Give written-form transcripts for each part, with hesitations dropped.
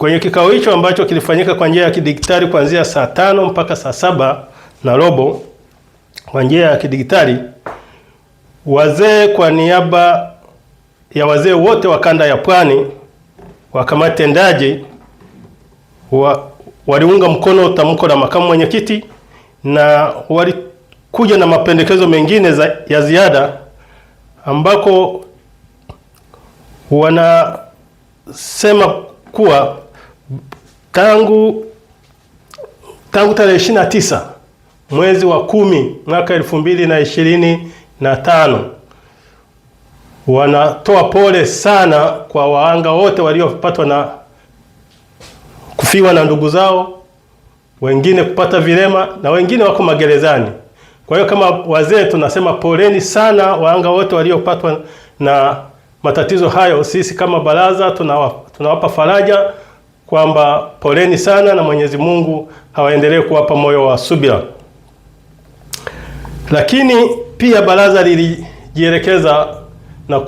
Kwenye kikao hicho ambacho kilifanyika kwa njia ya kidigitali kuanzia saa 5 mpaka saa 7:15 kwa njia ya kidigitali, wazee kwa niaba ya wazee wote wa kanda ya Pwani wa kamati tendaji waliunga mkono tamko la makamu mwenyekiti na walikuja na mapendekezo mengine ya ziada ambako wanasema kuwa tangu tarehe 29 mwezi wa 10 mwaka 2025 wanatoa pole sana kwa wahanga wote waliopatwa na kufiwa na ndugu zao, wengine kupata vilema na wengine wako magerezani. Kwa hiyo kama wazee tunasema poleni sana wahanga wote waliopatwa na matatizo hayo. Sisi kama baraza tunawapa faraja kwamba poleni sana na Mwenyezi Mungu hawaendelee kuwapa moyo wa subira. Lakini pia baraza lilijielekeza na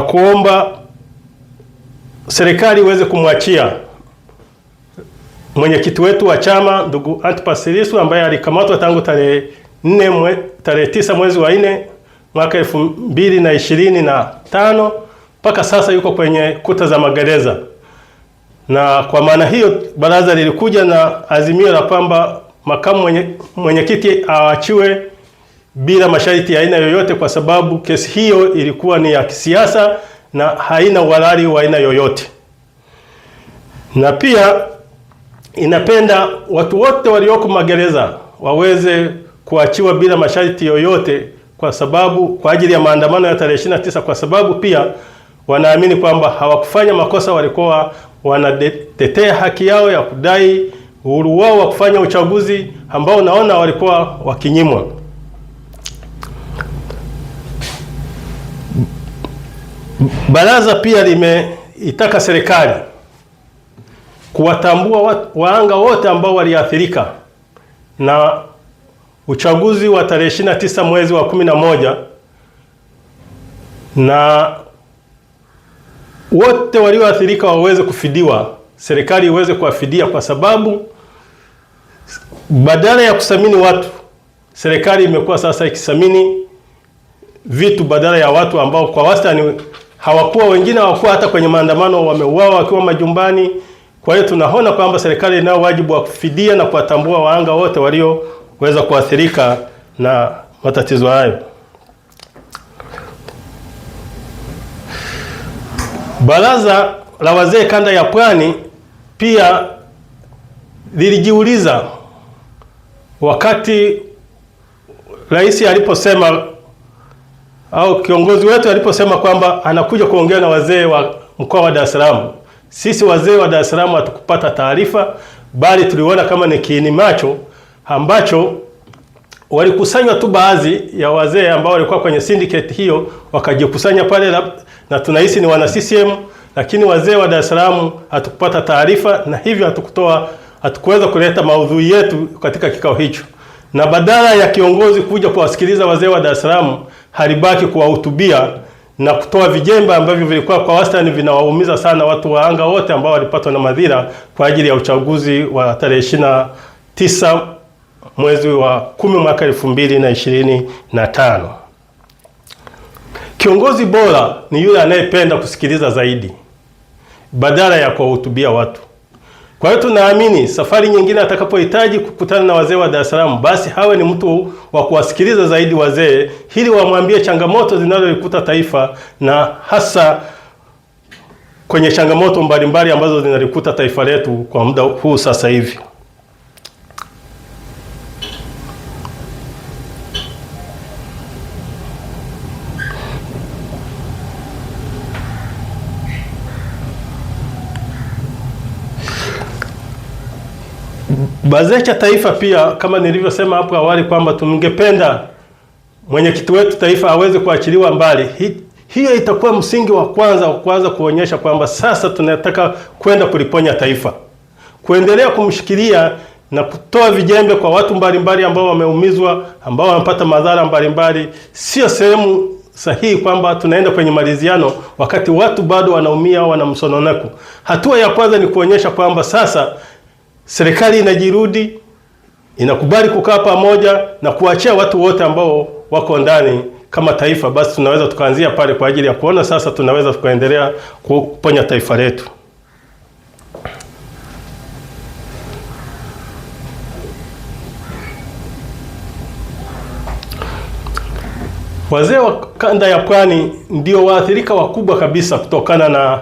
kuomba serikali iweze kumwachia mwenyekiti wetu wa chama ndugu Antipas Lissu ambaye alikamatwa tangu tarehe 9 mwezi wa 4 mwaka 2025 mpaka sasa yuko kwenye kuta za magereza. Na kwa maana hiyo baraza lilikuja na azimio la kwamba makamu mwenyekiti aachiwe bila masharti ya aina yoyote, kwa sababu kesi hiyo ilikuwa ni ya kisiasa na haina uhalali wa aina yoyote. Na pia inapenda watu wote walioko magereza waweze kuachiwa bila masharti yoyote kwa ajili ya maandamano ya tarehe 29, kwa sababu pia wanaamini kwamba hawakufanya makosa, walikuwa wanatetea haki yao ya kudai uhuru wao wa kufanya uchaguzi ambao naona walikuwa wakinyimwa. Baraza pia limeitaka serikali kuwatambua wahanga wote ambao waliathirika na uchaguzi wa tarehe 29 mwezi wa 11 na wote walioathirika waweze kufidiwa, serikali iweze kuwafidia, kwa sababu badala ya kusamini watu, serikali imekuwa sasa ikisamini vitu badala ya watu ambao kwa wastani wengine hawakuwa hata kwenye maandamano, wameuawa wakiwa majumbani. Kwa hiyo tunaona kwamba serikali inayo wajibu wa kufidia na kuwatambua wahanga wote walioweza kuathirika na matatizo hayo. Baraza la wazee kanda ya Pwani pia lilijiuliza wakati rais aliposema au kiongozi wetu aliposema kwamba anakuja kuongea na wazee wa mkoa wa Dar es Salaam. Sisi wazee wa Dar es Salaam hatukupata taarifa, bali tuliona kama ni kiini macho ambacho walikusanywa tu baadhi ya wazee ambao walikuwa kwenye syndicate hiyo, wakajikusanya pale na tunahisi ni wana CCM, lakini wazee wa Dar es Salaam hatukupata taarifa, na hivyo hatukuweza kuleta maudhui yetu katika kikao hicho. Na badala ya kiongozi kuja kuwasikiliza wazee wa Dar es Salaam, halibaki kuwahutubia na kutoa vijembe ambavyo vilikuwa kwa wastani vinawaumiza sana watu wahanga wote ambao walipatwa na madhira kwa ajili ya uchaguzi wa tarehe 29 mwezi wa 10 mwaka 2025. Kiongozi bora ni yule anayependa kusikiliza zaidi badala ya kuwahutubia watu. Kwa hiyo tunaamini safari nyingine atakapohitaji kukutana na wazee wa Dar es Salaam, basi hawe ni mtu wa kuwasikiliza zaidi wazee, ili wamwambie changamoto zinazolikuta taifa, na hasa kwenye changamoto mbalimbali ambazo zinalikuta taifa letu kwa muda huu sasa hivi. BAZECHA taifa pia, kama nilivyosema hapo awali kwamba tungependa mwenyekiti wetu taifa aweze kuachiliwa mbali. Hiyo itakuwa msingi wa kwanza kuonyesha kwamba sasa tunataka kwenda kuliponya taifa. Kuendelea kumshikilia na kutoa vijembe kwa watu mbalimbali ambao wameumizwa, ambao wamepata madhara mbalimbali, sio sehemu sahihi kwamba tunaenda kwenye maridhiano wakati watu bado wanaumia, wana msononeko. Hatua ya kwanza ni kuonyesha kwamba sasa serikali inajirudi, inakubali kukaa pamoja na kuachia watu wote ambao wako ndani kama taifa. Basi tunaweza tukaanzia pale kwa ajili ya kuona sasa tunaweza tukaendelea kuponya taifa letu. Wazee wa kanda ya Pwani ndio waathirika wakubwa kabisa kutokana na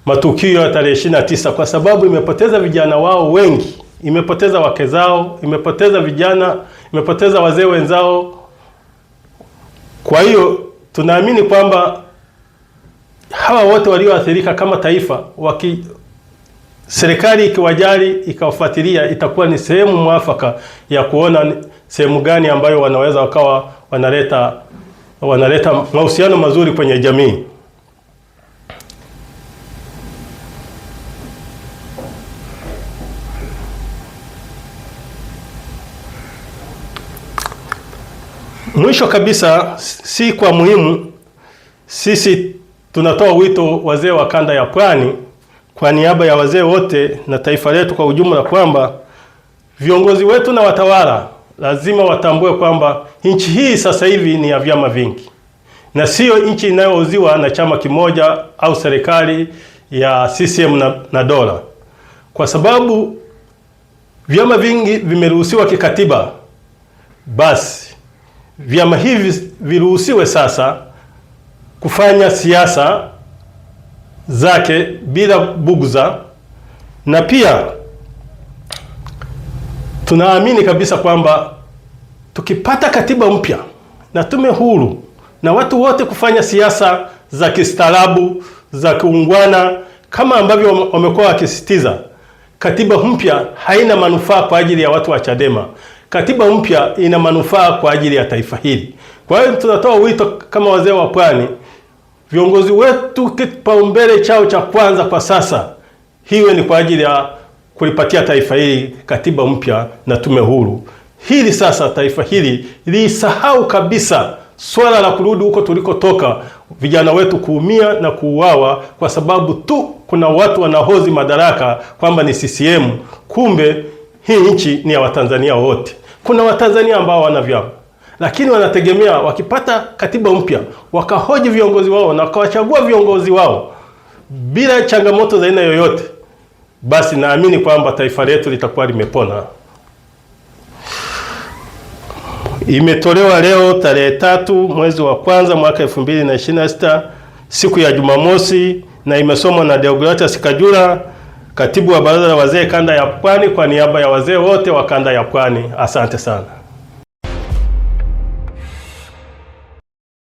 matukio ya tarehe 29, kwa sababu imepoteza vijana wao wengi, imepoteza wake zao, imepoteza vijana, imepoteza wazee wenzao. Kwa hiyo tunaamini kwamba hawa wote walioathirika kama taifa, serikali ikiwajali, ikawafuatilia, itakuwa ni sehemu mwafaka ya kuona sehemu gani ambayo wanaweza wakawa wanaleta mahusiano mazuri kwenye jamii. Mwisho kabisa, si kwa muhimu, sisi tunatoa wito wazee wa kanda ya Pwani kwa niaba ya wazee wote na taifa letu kwa ujumla kwamba viongozi wetu na watawala lazima watambue kwamba nchi hii sasa hivi ni ya vyama vingi na sio nchi inayouziwa na chama kimoja au serikali ya CCM na dola. Kwa sababu vyama vingi vimeruhusiwa kikatiba, basi vyama hivi viruhusiwe sasa kufanya siasa zake bila bugza. Na pia tunaamini kabisa kwamba tukipata katiba mpya na tume huru na watu wote kufanya siasa za kistaarabu, za kiungwana kama ambavyo wamekuwa wakisisitiza, katiba mpya haina manufaa kwa ajili ya watu wa Chadema. Katiba mpya ina manufaa kwa ajili ya taifa hili. Kwa hiyo tunatoa wito kama wazee wa Pwani, viongozi wetu, kipaumbele chao cha kwanza kwa sasa hiwe ni kwa ajili ya kulipatia taifa hili katiba mpya na tume huru. Hili sasa taifa hili lisahau kabisa swala la kurudi huko tulikotoka, vijana wetu kuumia na kuuawa kwa sababu tu kuna watu wanahozi madaraka kwamba ni CCM. Kumbe hii nchi ni ya Watanzania wote. Kuna Watanzania ambao wana vyama, lakini wanategemea wakipata katiba mpya wakahoji viongozi wao na wakawachagua viongozi wao bila changamoto za aina yoyote, basi naamini kwamba taifa letu litakuwa limepona. Imetolewa leo tarehe 3 mwezi wa kwanza mwaka 2026 siku ya Jumamosi, na imesomwa na Deogratias Kajula, katibu wa Baraza la Wazee Kanda ya Pwani, kwa niaba ya wazee wote wa Kanda ya Pwani. Asante sana.